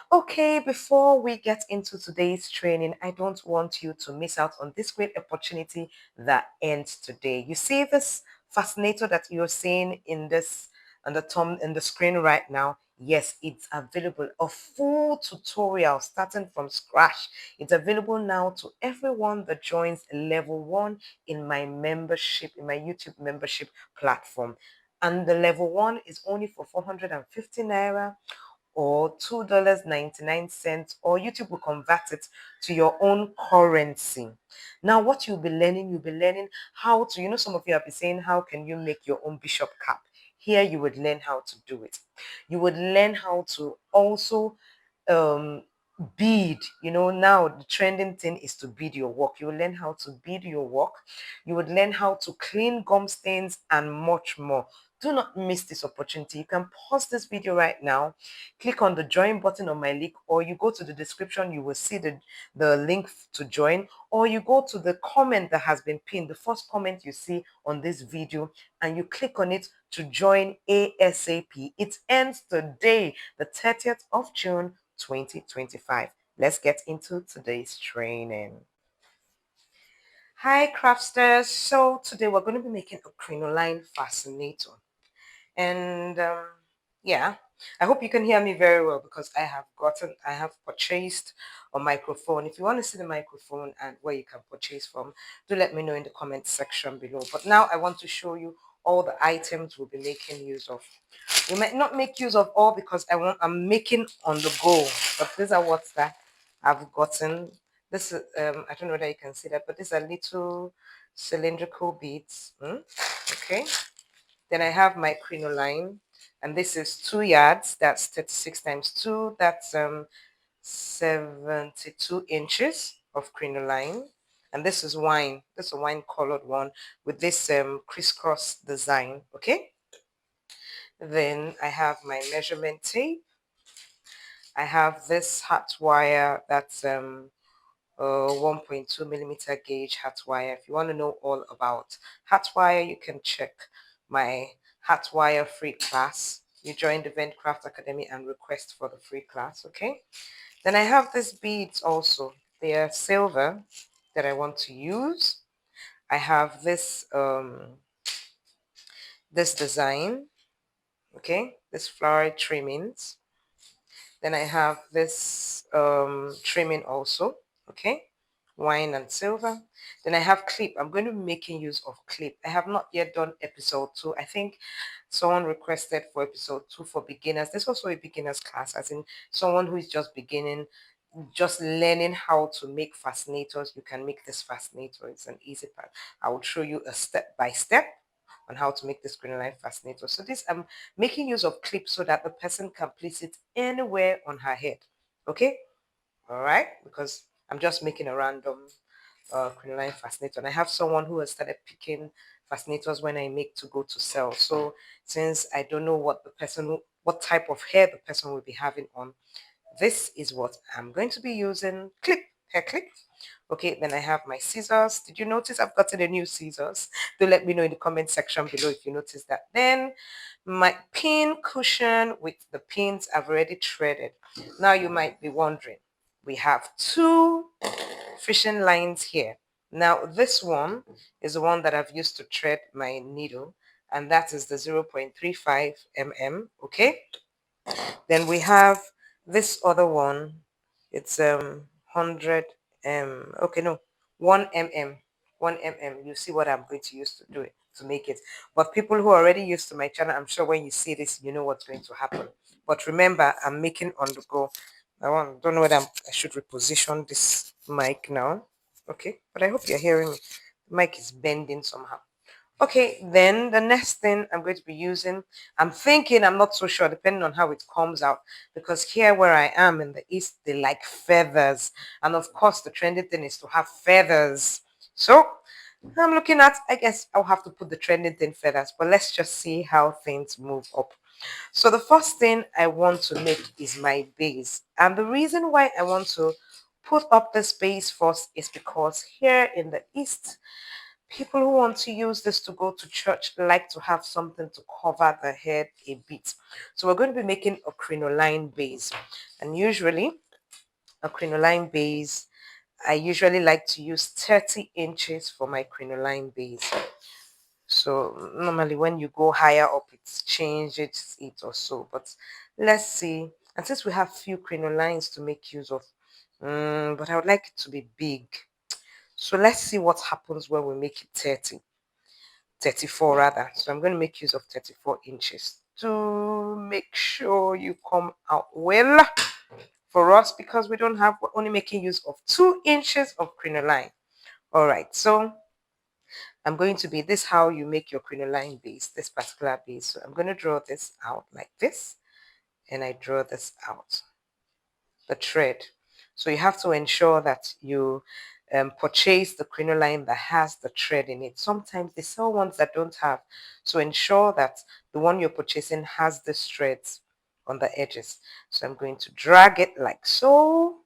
Okay, before we get into today's training, I don't want you to miss out on this great opportunity that ends today. You see this fascinator that you're seeing in this on the thumb in the screen right now? Yes, it's available. A full tutorial starting from scratch. It's available now to everyone that joins level 1 in my membership, in my YouTube membership platform. And the level 1 is only for 450 naira or $2.99, or YouTube will convert it to your own currency. Now, what you'll be learning how to, some of you have been saying, how can you make your own bishop cap? Here, you would learn how to do it. You would learn how to also um, bead. Now the trending thing is to bead your work. You will learn how to bead your work. You would learn how to clean gum stains and much more. Do not miss this opportunity. You can pause this video right now, click on the join button on my link, or you go to the description, you will see the link to join, or you go to the comment that has been pinned, the first comment you see on this video, and you click on it to join ASAP. It ends today, the 30th of June 2025. Let's get into today's training. Hi crafters, so today we're going to be making a crinoline fascinator. And yeah, I hope you can hear me very well because I have purchased a microphone. If you want to see the microphone and where you can purchase from, do let me know in the comment section below. But now I want to show you all the items we'll be making use of. We might not make use of all because I'm making on the go, but these are what's that I've gotten. This is I don't know whether you can see that, but these are little cylindrical beads. Okay. Then I have my crinoline, and this is 2 yards. That's 36 times 2. That's 72 inches of crinoline. And this is wine. This is a wine colored one with this crisscross design. Okay. Then I have my measurement tape. I have this hot wire that's 1.2 millimeter gauge hot wire. If you want to know all about hot wire, you can check my hot wire free class. You join the Ventcraft Academy and request for the free class, okay? Then I have these beads also. They are silver that I want to use. I have this design, okay? This floral trimmings. Then I have this trimming also, okay? Wine and silver. Then I have clip. I'm going to be making use of clip. I have not yet done episode 2. I think someone requested for episode 2 for beginners. There's also a beginner's class, as in someone who is just beginning, just learning how to make fascinators. You can make this fascinator. It's an easy part. I will show you a step by step on how to make this Crinoline fascinator. So this I'm making use of clips so that the person can place it anywhere on her head. Okay, all right, because I'm just making a random crinoline fascinator, and I have someone who has started picking fascinators when I make to go to sell. So since I don't know what type of hair the person will be having on, this is what I'm going to be using. Clip, hair clip. Okay, then I have my scissors. Did you notice I've gotten a new scissors? Do let me know in the comment section below if you noticed that. Then my pin cushion with the pins I've already threaded. Now you might be wondering, we have 2 fishing lines here. Now this one is the one that I've used to thread my needle, and that is the 0.35 mm. Okay, then we have this other one. It's 100 okay, no, 1 mm. 1 mm. You see what I'm going to use to do it, to make it. But people who are already used to my channel, I'm sure when you see this, you know what's going to happen. But remember, I'm making on the go. Don't know whether I should reposition this mic now. Okay, but I hope you're hearing me. The mic is bending somehow. Okay, then the next thing I'm going to be using, I'm thinking, I'm not so sure, depending on how it comes out, because here where I am in the East, they like feathers. And of course, the trending thing is to have feathers. So I'm looking at, I guess I'll have to put the trending thing feathers, but let's just see how things move up. So the first thing I want to make is my base. And the reason why I want to put up this base first is because here in the East, People who want to use this to go to church like to have something to cover the head a bit. So we're going to be making a crinoline base. And usually a crinoline base, I usually like to use 30 inches for my crinoline base. So normally when you go higher up, it's changes it or so. But let's see. And since we have few crinolines to make use of, but I would like it to be big. So let's see what happens when we make it 34 rather. So I'm going to make use of 34 inches to make sure you come out well for us, because we're only making use of 2 inches of crinoline. All right, so I'm going to be this how you make your crinoline base, this particular base. So I'm going to draw this out like this, and I draw this out, the thread. So you have to ensure that you purchase the crinoline that has the thread in it. Sometimes they sell ones that don't have. So ensure that the one you're purchasing has the threads on the edges. So I'm going to drag it like so.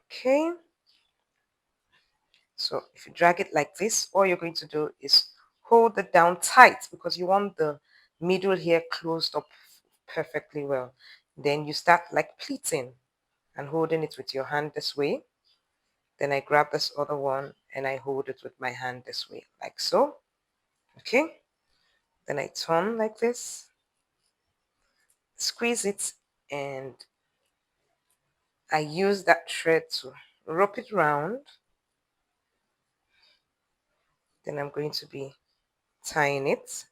Okay. So if you drag it like this, all you're going to do is hold it down tight, because you want the middle here closed up perfectly well. Then you start like pleating and holding it with your hand this way. Then I grab this other one and I hold it with my hand this way, like so. Okay. Then I turn like this, squeeze it, and I use that thread to rope it round. Then I'm going to be tying it.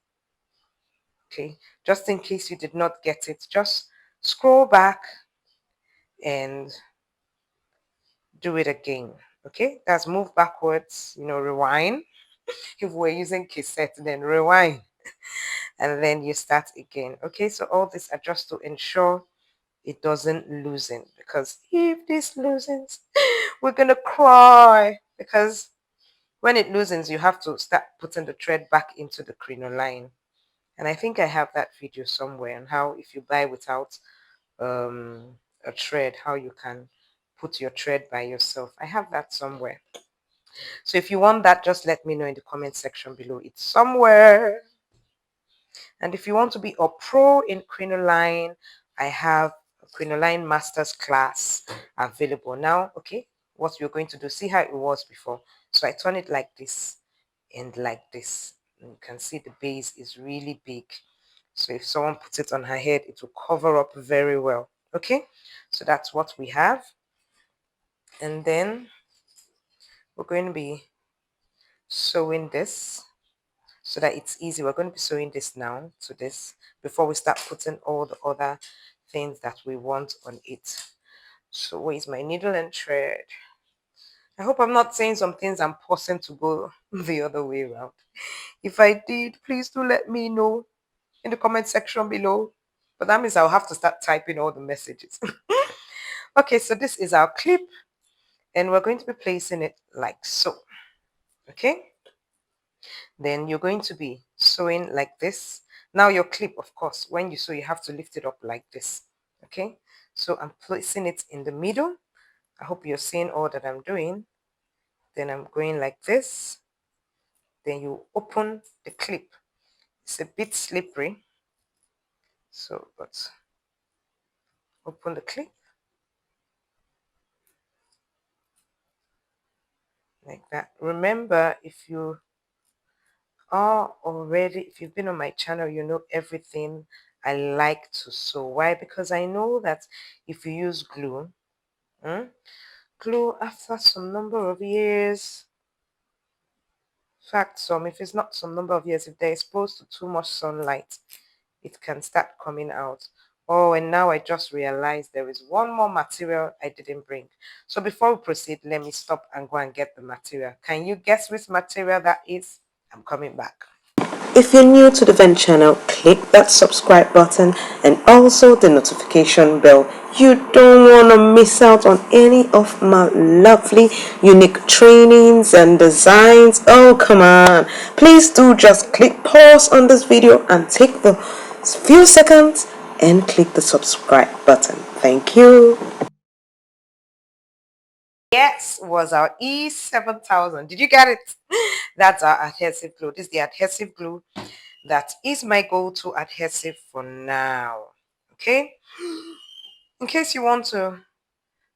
Okay, just in case you did not get it, just scroll back and do it again. Okay, that's move backwards, rewind. If we're using cassette, then rewind and then you start again. Okay, so all this are just to ensure it doesn't loosen, because if this loosens, we're gonna cry, because when it loosens, you have to start putting the thread back into the crinoline. And I think I have that video somewhere on how, if you buy without a thread, how you can put your thread by yourself. I have that somewhere. So if you want that, just let me know in the comment section below. It's somewhere. And if you want to be a pro in crinoline, I have a crinoline masters class available now. Okay, what you're going to do, see how it was before. So I turn it like this and like this. And you can see the base is really big. So if someone puts it on her head, it will cover up very well. Okay, so that's what we have. And then we're going to be sewing this so that it's easy. We're going to be sewing this now to this before we start putting all the other things that we want on it. So where's my needle and thread? I hope I'm not saying some things I'm pausing to go the other way around. If I did, please do let me know in the comment section below. But that means I'll have to start typing all the messages. Okay, so this is our clip, and we're going to be placing it like so. Okay, then you're going to be sewing like this. Now your clip, of course, when you sew, you have to lift it up like this. Okay, so I'm placing it in the middle. I hope you're seeing all that I'm doing. Then I'm going like this. Then you open the clip. It's a bit slippery, so but open the clip like that. Remember, if you are already, if you've been on my channel, you know everything I like to sew. Why? Because I know that if you use glue, glue after some number of years, in fact, if it's not some number of years, if they're exposed to too much sunlight, it can start coming out. Oh, and now I just realized there is one more material I didn't bring. So before we proceed, let me stop and go and get the material. Can you guess which material that is? I'm coming back. If you're new to the Vent channel, click that subscribe button and also the notification bell. You don't want to miss out on any of my lovely, unique trainings and designs. Oh, come on. Please do just click pause on this video and take the few seconds and click the subscribe button. Thank you. Yes, was our E7000. Did you get it? That's our adhesive glue. This is the adhesive glue that is my go-to adhesive for now. Okay? In case you want to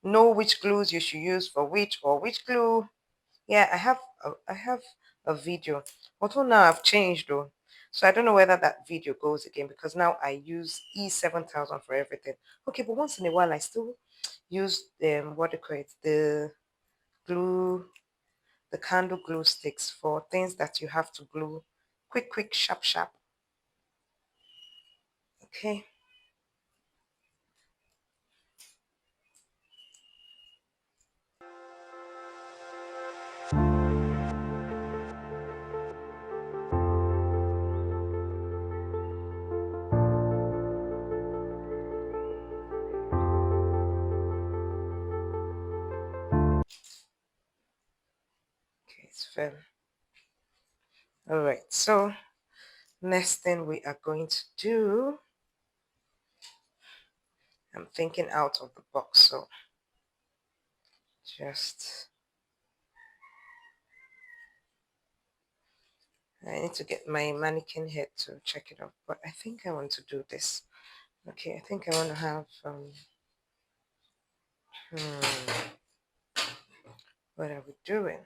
know which glues you should use for which or which glue, yeah, I have a video. Although now I've changed though. So I don't know whether that video goes again because now I use E7000 for everything. Okay, but once in a while I still use what do you call it? The glue, the candle glue sticks for things that you have to glue quick, sharp. Okay. Okay, it's firm. All right. So next thing we are going to do, I'm thinking out of the box, so just I need to get my mannequin head to check it out, but I think I want to do this. Okay, I think I want to have hmm, what are we doing?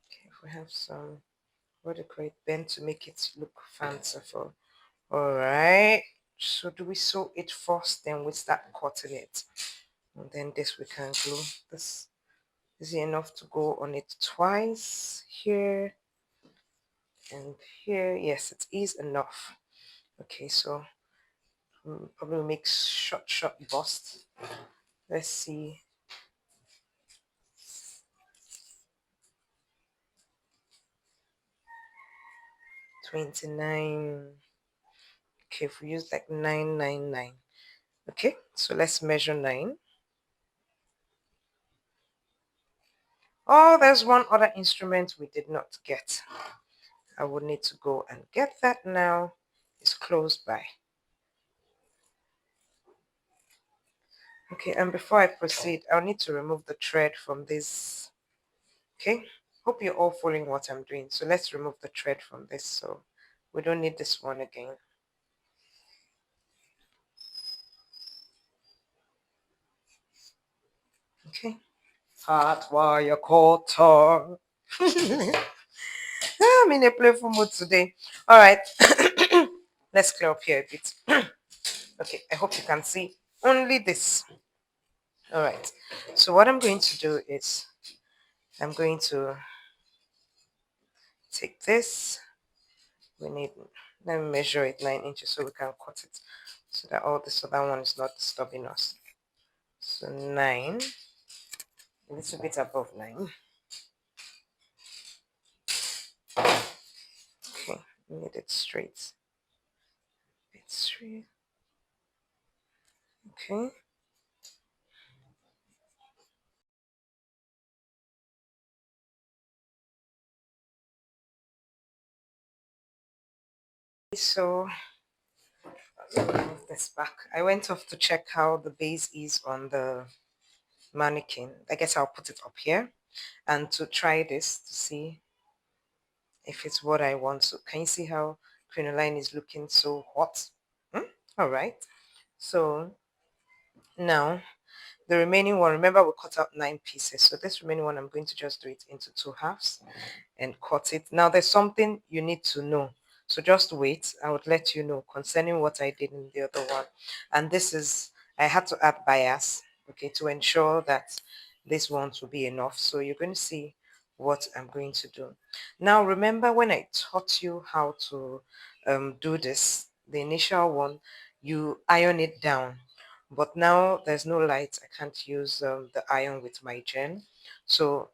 Okay, if we have some what a great bend to make it look fanciful. All right. So do we sew it first, then we start cutting it, and then this we can glue. This is enough to go on it twice here and here. Yes, it is enough. Okay, so probably make short bust. Let's see. 29. Okay, if we use like 999. Okay, so let's measure 9. Oh, there's one other instrument we did not get. I would need to go and get that now. It's close by. Okay, and before I proceed, I'll need to remove the thread from this. Okay, hope you're all following what I'm doing. So let's remove the thread from this so we don't need this one again. Okay, hot wire cutter. I'm in a playful mood today. All right, let's clear up here a bit. Okay, I hope you can see only this. All right, so what I'm going to do is I'm going to take this. We need, let me measure it 9 inches so we can cut it so that all this other one is not disturbing us. So 9, a little bit above 9. Okay, we need it straight. It's straight. Okay. So let me move this back. I went off to check how the base is on the mannequin. I guess I'll put it up here and to try this to see if it's what I want. So can you see how Crinoline is looking so hot? All right. So now the remaining one, remember we cut out 9 pieces. So this remaining one, I'm going to just do it into 2 halves and cut it. Now there's something you need to know. So just wait. I would let you know concerning what I did in the other one. And this is, I had to add bias, okay, to ensure that this one will be enough. So you're going to see what I'm going to do. Now remember when I taught you how to do this, the initial one, you iron it down. But now there's no light. I can't use the iron with my gen. So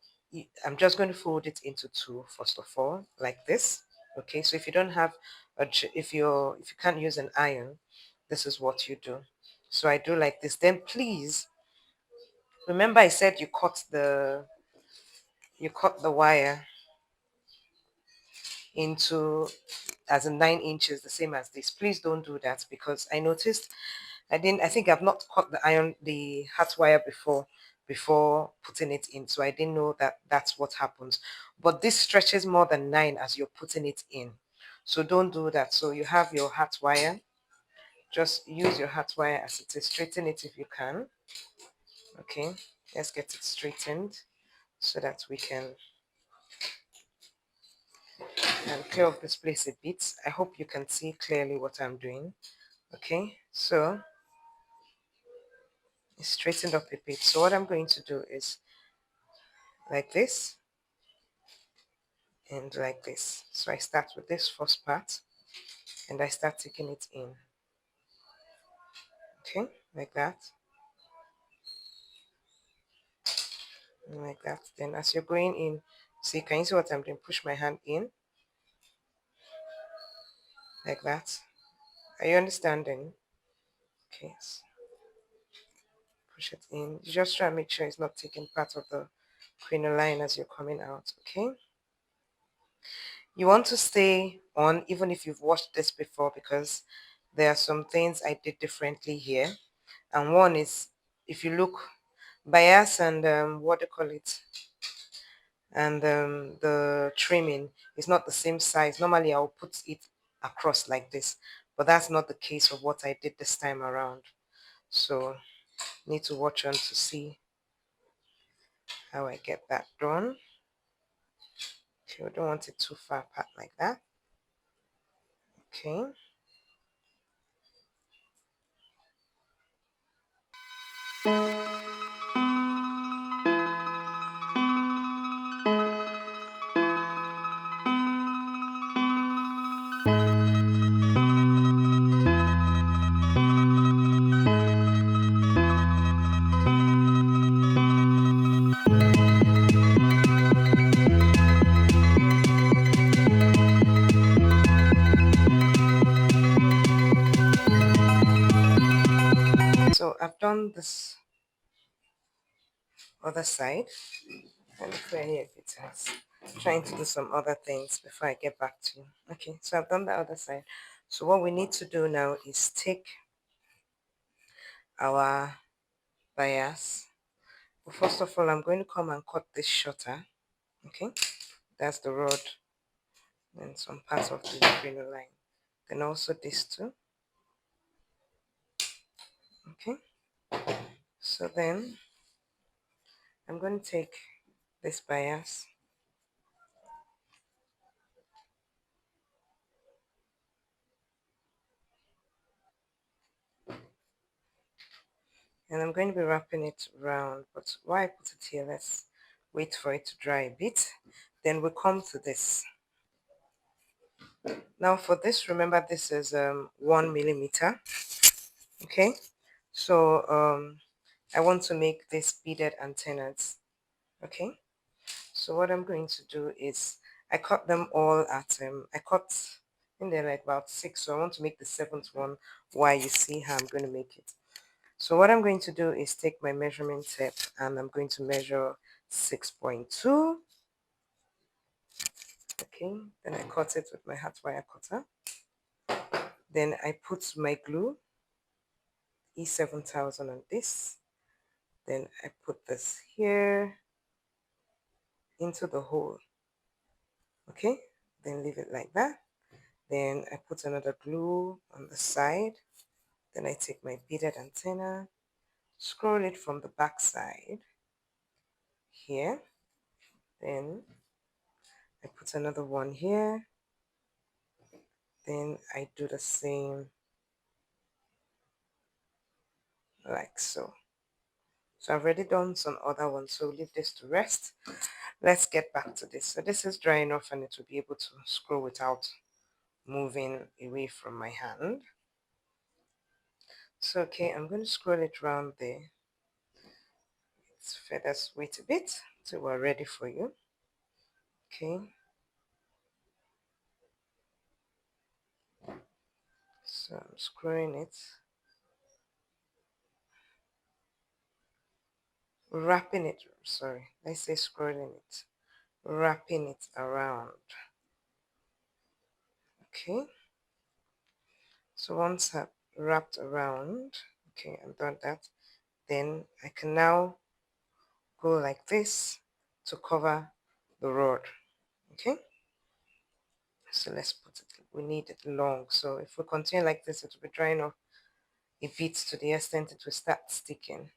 I'm just going to fold it into 2 first of all, like this. Okay, so if you don't have if you can't use an iron, this is what you do. So I do like this. Then please remember I said you cut the wire into as in 9 inches, the same as this. Please don't do that because I noticed I think I've not cut the hat wire before putting it in, so I didn't know that that's what happens. But this stretches more than 9 as you're putting it in, so don't do that. So you have your hat wire, just use your hat wire as it is, straighten it if you can. Okay, let's get it straightened so that we can clear up this place a bit. I hope you can see clearly what I'm doing. Okay, so it's straightened up a bit. So what I'm going to do is like this and like this. So I start with this first part and I start taking it in. Okay, like that. And like that. Then as you're going in, see, can you see what I'm doing? Push my hand in like that. Are you understanding? Okay, so push it in. You just try to make sure it's not taking part of the crinoline as you're coming out. Okay. You want to stay on even if you've watched this before, because there are some things I did differently here. And one is, if you look, bias and what do you call it, and the trimming is not the same size. Normally I'll put it across like this, but that's not the case of what I did this time around. So need to watch on to see how I get that done. Okay, we don't want it too far apart like that. Okay. So I've done this other side. And clear here if it has. Trying to do some other things before I get back to you. Okay, so I've done the other side. So what we need to do now is take our bias. But first of all, I'm going to come and cut this shorter. Okay, that's the rod and some parts of the crinoline. Then also this too. Okay, so then I'm going to take this bias and I'm going to be wrapping it around. But why I put it here, let's wait for it to dry a bit. Then we come to this. Now for this, remember this is 1 millimeter. Okay, so I want to make this beaded antennas. Okay, so what I'm going to do is I cut them all at I cut in there like about 6, so I want to make the 7th one while you see how I'm going to make it. So what I'm going to do is take my measurement tape and I'm going to measure 6.2. Okay, then I cut it with my hot wire cutter. Then I put my glue E7000 on this. Then I put this here into the hole. Okay, then leave it like that. Then I put another glue on the side. Then I take my beaded antenna, scroll it from the back side here. Then I put another one here. Then I do the same like so. So I've already done some other ones, so leave this to rest. Let's get back to this. So this is dry enough and it will be able to scroll without moving away from my hand. So okay, I'm going to scroll it around there. Let's feathers wait a bit till we're ready for you. Okay, so I'm screwing it, wrapping it, sorry, let's say scrolling it, wrapping it around. Okay, so once I've wrapped around, Okay, I've done that. Then I can now go like this to cover the rod. Okay, so let's put it, we need it long, so if we continue like this it will be drying off a bit to the extent it will start sticking.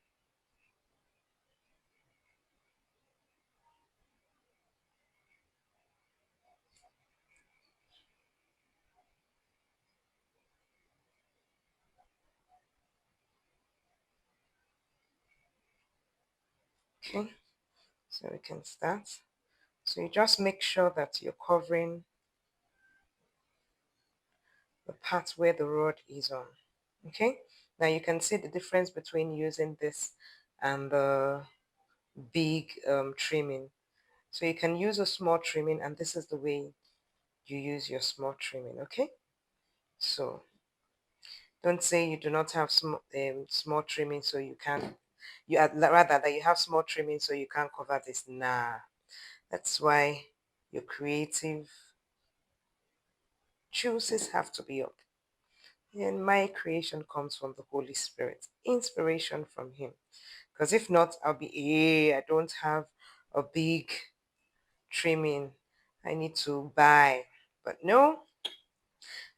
Okay, so we can start. So you just make sure that you're covering the part where the rod is on. Okay, now you can see the difference between using this and the big trimming. So you can use a small trimming, and this is the way you use your small trimming. Okay, so don't say you do not have small trimming so you can, rather that you have small trimming so you can't cover this. Nah, that's why your creative choices have to be up. And my creation comes from the Holy Spirit, inspiration from Him. Because if not, I'll be, I don't have a big trimming I need to buy. But no,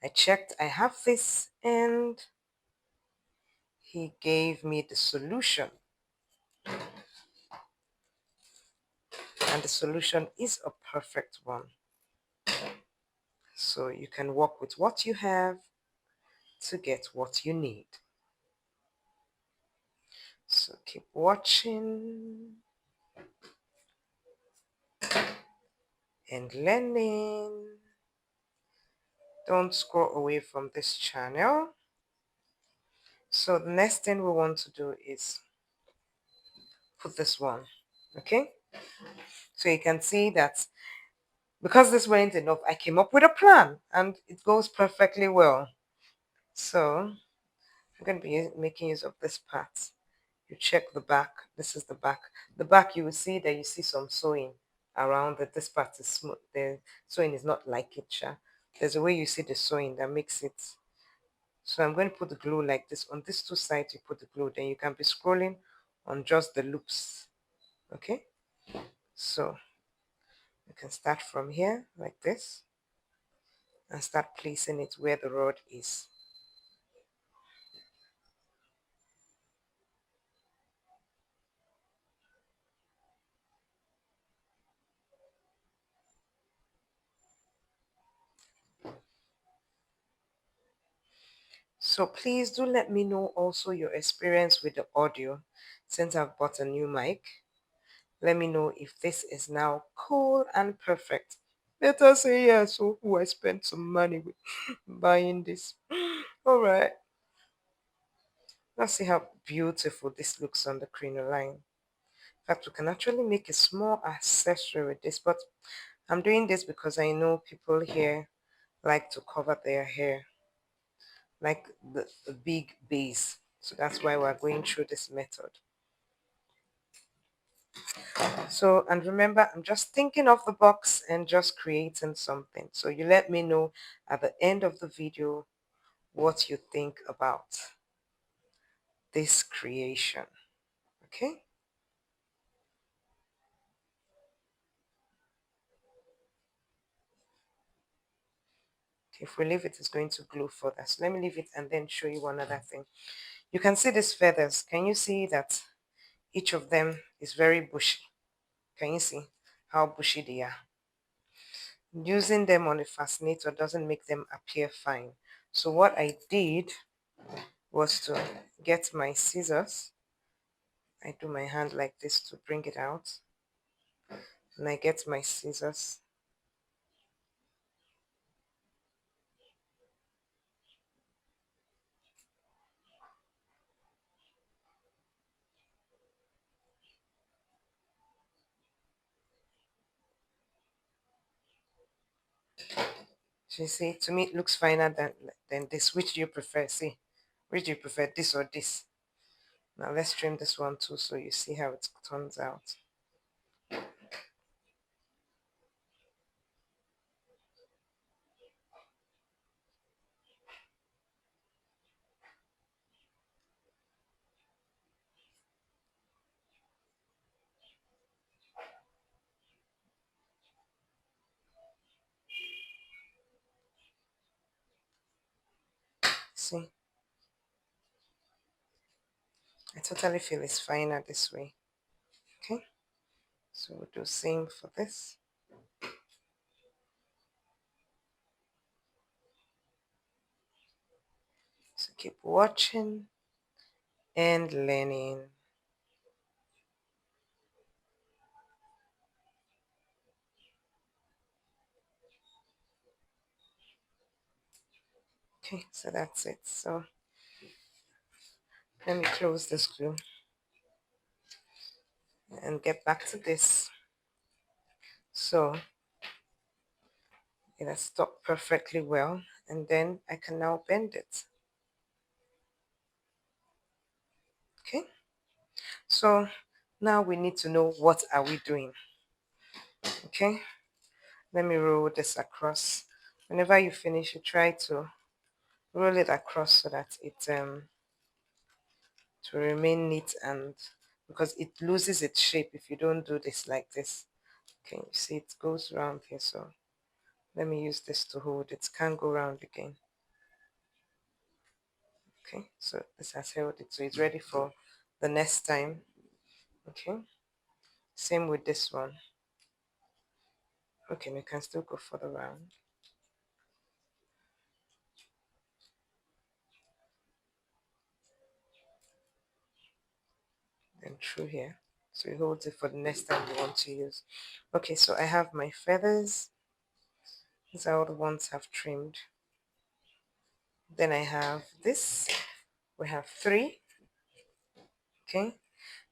I checked, I have this, and He gave me the solution. And the solution is a perfect one. So you can work with what you have to get what you need. So keep watching and learning. Don't scroll away from this channel. So the next thing we want to do is put this one. Okay, so you can see that because this wasn't enough, I came up with a plan and it goes perfectly well. So I'm going to be making use of this part. You check the back. This is the back. The back, you will see that you see some sewing around it. This part is smooth. The sewing is not like it. There's a way you see the sewing that makes it. So I'm going to put the glue like this. On these two sides, you put the glue. Then you can be scrolling on just the loops. Okay? So you can start from here like this and start placing it where the rod is. So please do let me know also your experience with the audio since I've bought a new mic. Let me know if this is now cool and perfect. Let us say yes. So who I spent some money with buying this. All right. Let's see how beautiful this looks on the crinoline. In fact, we can actually make a small accessory with this, but I'm doing this because I know people here like to cover their hair, like the big base. So that's why we're going through this method. So, and remember, I'm just thinking of the box and just creating something. So you let me know at the end of the video what you think about this creation. Okay? If we leave it, it's going to glue further. So let me leave it and then show you one other thing. You can see these feathers. Can you see that each of them is very bushy? Can you see how bushy they are? Using them on a fascinator doesn't make them appear fine. So what I did was to get my scissors. I do my hand like this to bring it out. And I get my scissors. So you see, to me it looks finer than this. Which do you prefer? See, which do you prefer, this or this? Now let's trim this one too so you see how it turns out. See, I totally feel it's finer this way. Okay, so we'll do same for this. So keep watching and learning. Okay, so that's it. So let me close this glue and get back to this. So it has stuck perfectly well, and then I can now bend it. Okay, so now we need to know what are we doing. Okay, let me roll this across. Whenever you finish, you try to roll it across so that it to remain neat, and because it loses its shape if you don't do this like this. Okay, you see it goes around here, so let me use this to hold it. Can't go round again. Okay, so this has held it, so it's ready for the next time. Okay, same with this one. Okay, we can still go further round. Then through here. So it holds it for the next time you want to use. Okay, so I have my feathers. These are all the ones I've trimmed. Then I have this. We have 3. Okay.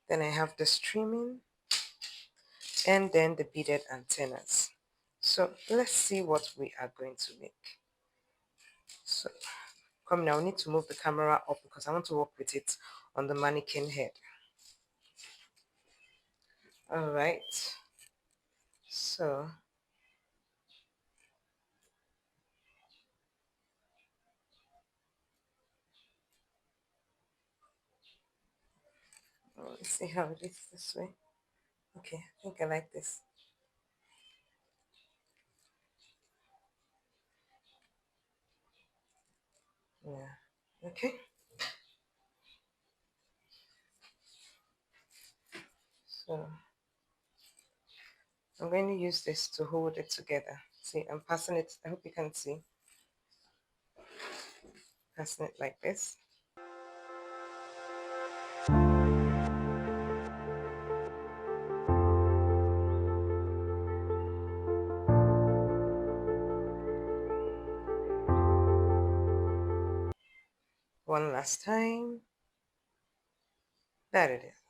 Then I have the streaming and then the beaded antennas. So let's see what we are going to make. So come now, I need to move the camera up because I want to work with it on the mannequin head. All right. So let's see how it is this way. Okay, I think I like this. Yeah. Okay. So I'm going to use this to hold it together. See, I'm passing it. I hope you can see. Passing it like this. One last time. There it is.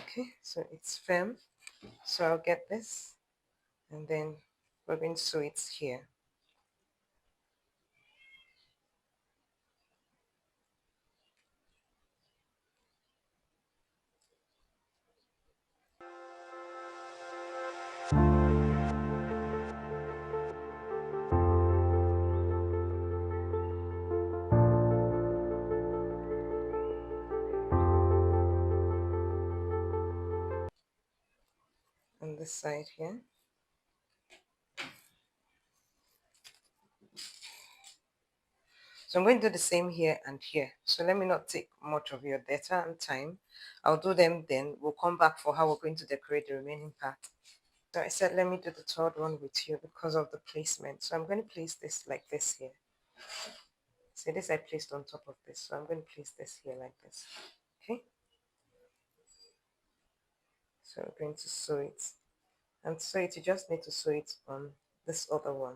Okay, so it's firm. So I'll get this and then we're going to sew it here. On this side here. So I'm going to do the same here and here. So let me not take much of your data and time. I'll do them then. We'll come back for how we're going to decorate the remaining part. So I said, let me do the third one with you because of the placement. So I'm going to place this like this here. See, this I placed on top of this. So I'm going to place this here like this. Okay. So I'm going to sew it. And sew it, you just need to sew it on this other one.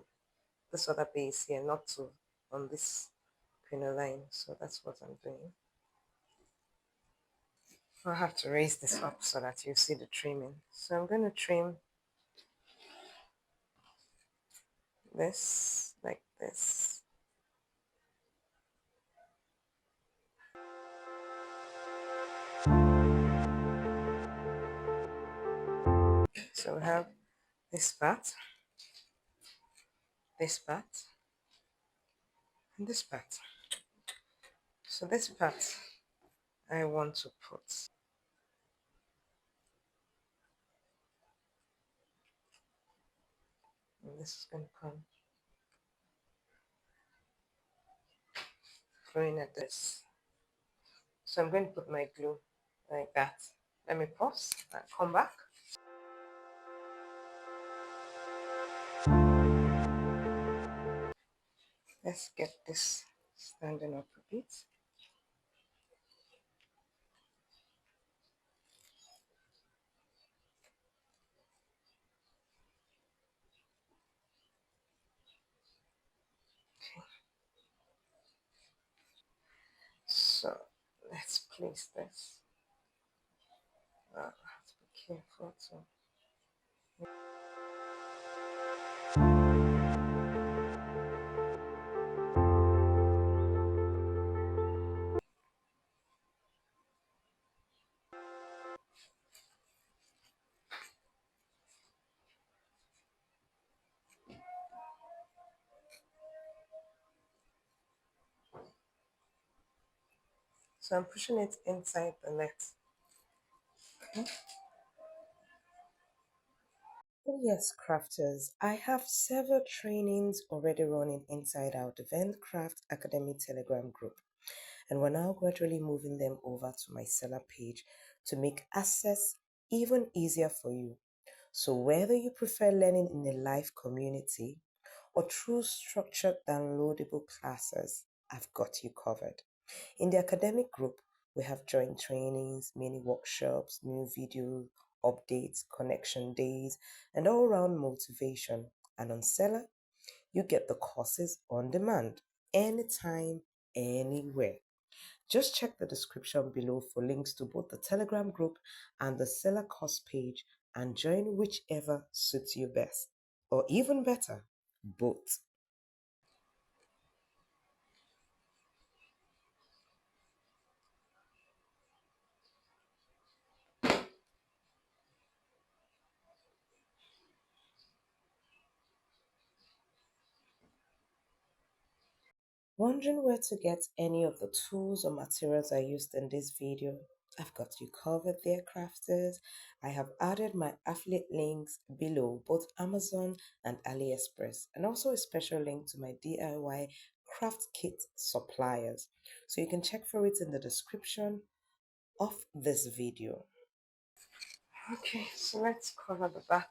This other base here, not to on this crinoline. So that's what I'm doing. I'll have to raise this up so that you see the trimming. So I'm going to trim this like this. So we have this part, this part, and this part. So this part I want to put. And this is going to come gluing at this. So I'm going to put my glue like that. Let me pause and come back. Let's get this standing up a bit. Okay. So let's place this. I have to be careful too. So I'm pushing it inside the net. Okay. Oh yes, crafters, I have several trainings already running inside our Event Craft Academy Telegram group, and we're now gradually moving them over to my seller page to make access even easier for you. So whether you prefer learning in a live community or through structured downloadable classes, I've got you covered. In the academic group, we have joint trainings, mini workshops, new video updates, connection days, and all round motivation. And on Seller, you get the courses on demand, anytime, anywhere. Just check the description below for links to both the Telegram group and the Seller course page and join whichever suits you best. Or even better, both. Wondering where to get any of the tools or materials I used in this video? I've got you covered there, crafters. I have added my affiliate links below, both Amazon and Aliexpress, and also a special link to my DIY craft kit suppliers. So you can check for it in the description of this video. Okay, so let's cover the back.